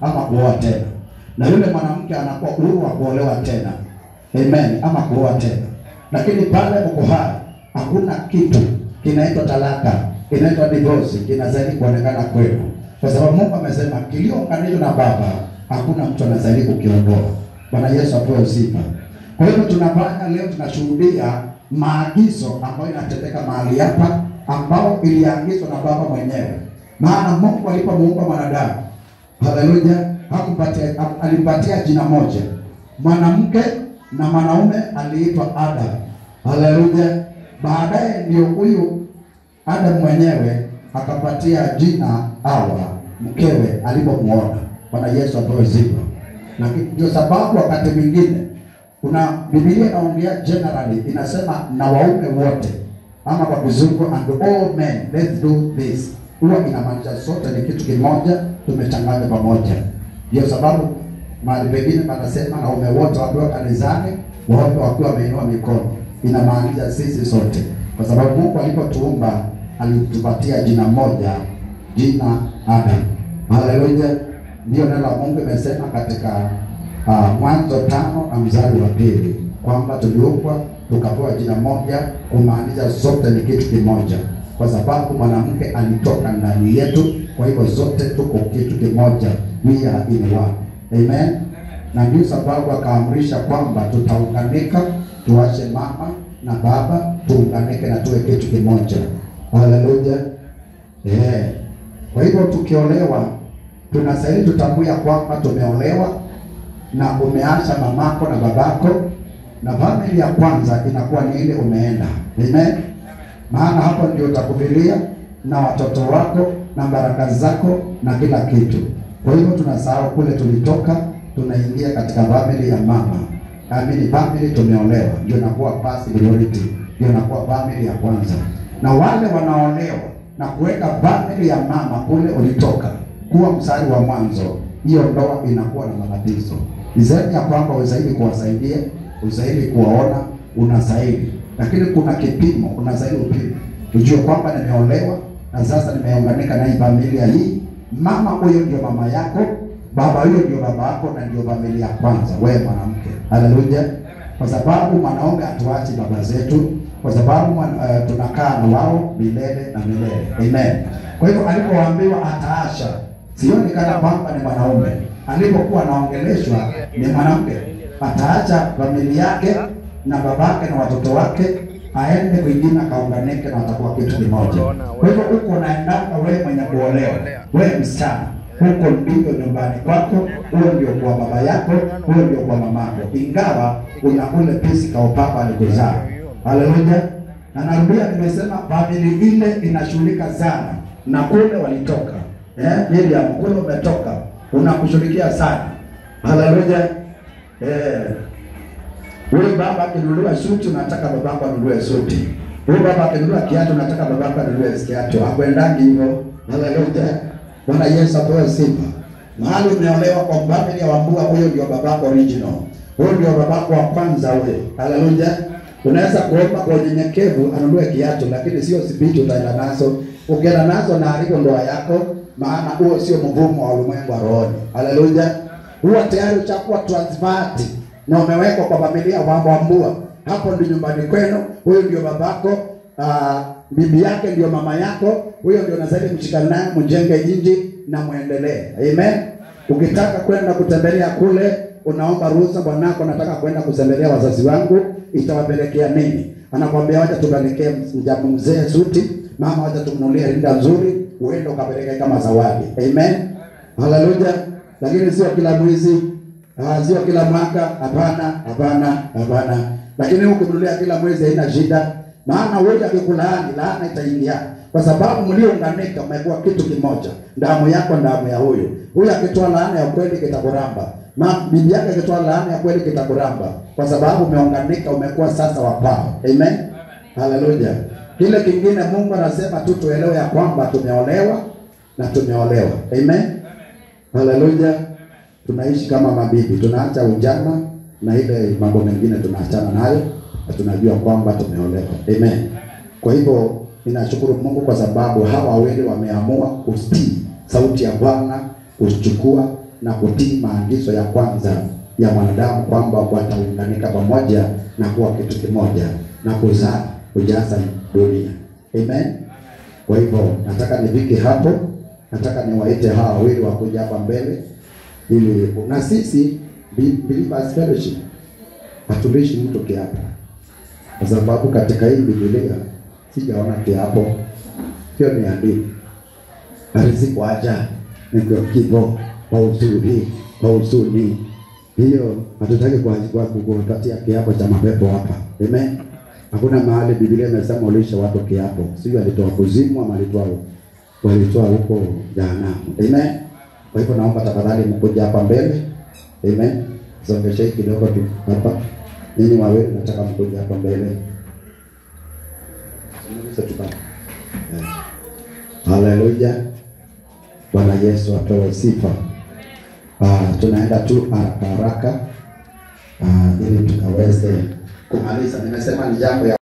ama kuoa tena, na yule mwanamke anakuwa huru wa kuolewa tena, amen, ama kuoa tena. Lakini pale uko hai, hakuna kitu kinaitwa talaka, kinaitwa divorce, kinazidi kuonekana kwenu, kwa sababu Mungu amesema kiliounganishwa na Baba hakuna mtu anazidi kukiondoa. Bwana Yesu apewe sifa. Kwa hiyo tunafanya leo, tunashuhudia maagizo ambayo inatendeka mahali hapa, ambao iliagizwa na Baba mwenyewe. Maana Mungu alipomuumba mwanadamu, haleluya, alimpatia jina moja. Mwanamke na mwanaume aliitwa Adam. Haleluya. Baadaye ndio huyu Adam mwenyewe akapatia jina Hawa, mkewe alipomuona. Bwana Yesu apewe sifa. Na ndio sababu wakati mwingine kuna Biblia inaongea generally, inasema na waume wote, ama kwa kizungu and all men let's do this. Huwa inamaanisha sote ni kitu kimoja, tumechanganya pamoja. Ndio sababu mahali pengine panasema na waume wote wakiwa kanisani, wote wakiwa wameinua mikono, inamaanisha sisi sote, kwa sababu Mungu alipotuumba alitupatia jina moja, jina Adam. Haleluya. Ndio neno la Mungu imesema katika Mwanzo 5:2 kwamba tuliumbwa tukapewa jina moja, kumaanisha sote ni kitu kimoja, kwa sababu mwanamke alitoka ndani yetu. Kwa hivyo zote tuko kitu kimoja, we are in one, amen. Na ndio sababu akaamrisha kwamba tutaunganika, tuache mama na baba, tuunganike na tuwe kitu kimoja. Haleluya. Kwa hivyo tukiolewa, tunastahili tutambue kwamba tumeolewa na umeacha mamako na babako, na family ya kwanza inakuwa ni ile umeenda, amen. Maana hapo ndio utakubilia na watoto wako na baraka zako na kila kitu. Kwa hivyo tunasahau kule tulitoka, tunaingia katika family ya mama. Amini, family tumeolewa ndio inakuwa first priority, ndio inakuwa family ya kwanza. Na wale wanaolewa na kuweka family ya mama kule ulitoka kuwa mstari wa mwanzo, hiyo ndoa inakuwa na matatizo. Isemi ya kwamba usaidi kuwasaidia, usaidi kuwaona, unasaidi. Lakini kuna kipimo, unasaidi upimo. Ujue kwamba nimeolewa na sasa nimeunganika na hii familia hii. Mama huyo ndio mama yako, baba huyo ndio baba yako, na ndio familia kwanza, wewe mwanamke. Haleluya. Kwa sababu mwanaume hatuachi baba zetu, kwa sababu tunakaa na wao milele na milele. Amen. Kwa hivyo alipoambiwa ataacha, sioni kana kwamba ni mwanaume. Alipokuwa anaongeleshwa ni mwanamke. Ataacha familia yake na babake na watoto wake, aende kwingine kaunganike na watakuwa kitu kimoja. Kwa hivyo uko naendanga wewe mwenye kuolewa, wewe msichana, huko ndio nyumbani kwako, huo ndio kwa baba yako, huo ndio kwa mamako. Ingawa una ule pisi kwa papa alikuzaa. Haleluya. Na narudia, nimesema family ile inashughulika sana na kule walitoka. Miriam, kule umetoka, unakushughulikia sana. Haleluya. Wewe baba akinunua suti, unataka babako anunue suti. Wewe baba akinunua kiatu, unataka babako anunue kiatu. Hakuendangi hivyo. Haleluya. Bwana Yesu apewe sifa. Mahali umeolewa kwa family ya Wambua, huyo ndio babako original. Huyo ndio babako wa kwanza wewe. Haleluya. Unaweza kuomba kwa unyenyekevu anunue kiatu, lakini sio sibiti utaenda nazo. Ukienda nazo na haribu ndoa yako, maana huo sio mvumo wa ulimwengu wa rohoni. Haleluya. Huwa tayari utakuwa transferred na umewekwa kwa familia ya Wambua. Hapo ndio nyumbani kwenu, huyo ndio babako, bibi yake ndio mama yako, huyo ndio unazidi kushikana naye, mjenge inji na muendelee. Amen. Ukitaka kwenda kutembelea kule, unaomba ruhusa, bwanako nataka kwenda kutembelea wazazi wangu, itawapelekea nini? Anakuambia wacha tupelekee mzee suti, mama wacha tumnunulie rinda nzuri, uende ukapeleke kama zawadi. Amen. Haleluya. Lakini sio kila mwezi, sio kila mwaka, hapana. Lakini ukimnunulia kila mwezi haina shida, maana wewe akikulaani laana itaingia, kwa sababu mliounganika mmekuwa kitu kimoja. Damu yako damu ya huyo. Huyo akitoa laana ya kweli kitakuramba. Bibi yake akitoa laana ya kweli kitakuramba, kwa sababu umeunganika, umekuwa sasa wapao. Amen. Haleluya. Kile kingine Mungu anasema tu tuelewe ya kwamba tumeolewa na tumeolewa. Amen. Haleluya. Tunaishi kama mabibi, tunaacha ujana na ile mambo mengine tunaachana nayo, na tunajua kwamba tumeolewa. Amen. Kwa hivyo ninashukuru Mungu kwa sababu hawa wawili wameamua kutii sauti ya Bwana, kuchukua na kutii maagizo ya kwanza ya mwanadamu kwamba wataunganika pamoja na kuwa kitu kimoja na kuzaa kujaza dunia. Amen. Kwa hivyo nataka nifike hapo, nataka niwaite hawa wawili wakuja hapa mbele ili na sisi believers fellowship hatulishi mtu kiapo, kwa sababu katika hii Biblia sijaona kiapo. Hiyo ni hadithi. Aliziko aja ndio kivo kwa uzuri, kwa uzuni. Hiyo hatutaki kupatia kiapo cha mapepo hapa. Amen. Hakuna mahali Biblia inasema ulisha watu kiapo. Sio alitoa kuzimu ama walitoa huko jehanamu. Amen. Kwa hivyo naomba tafadhali mkuje hapa mbele. Amen. Songesha kidogo tu hapa. Ninyi wawili nataka mkuje hapa mbele. Haleluya. Bwana Yesu apewe sifa. Tunaenda tu haraka ili tukaweze kumaliza. Nimesema ni jambo ya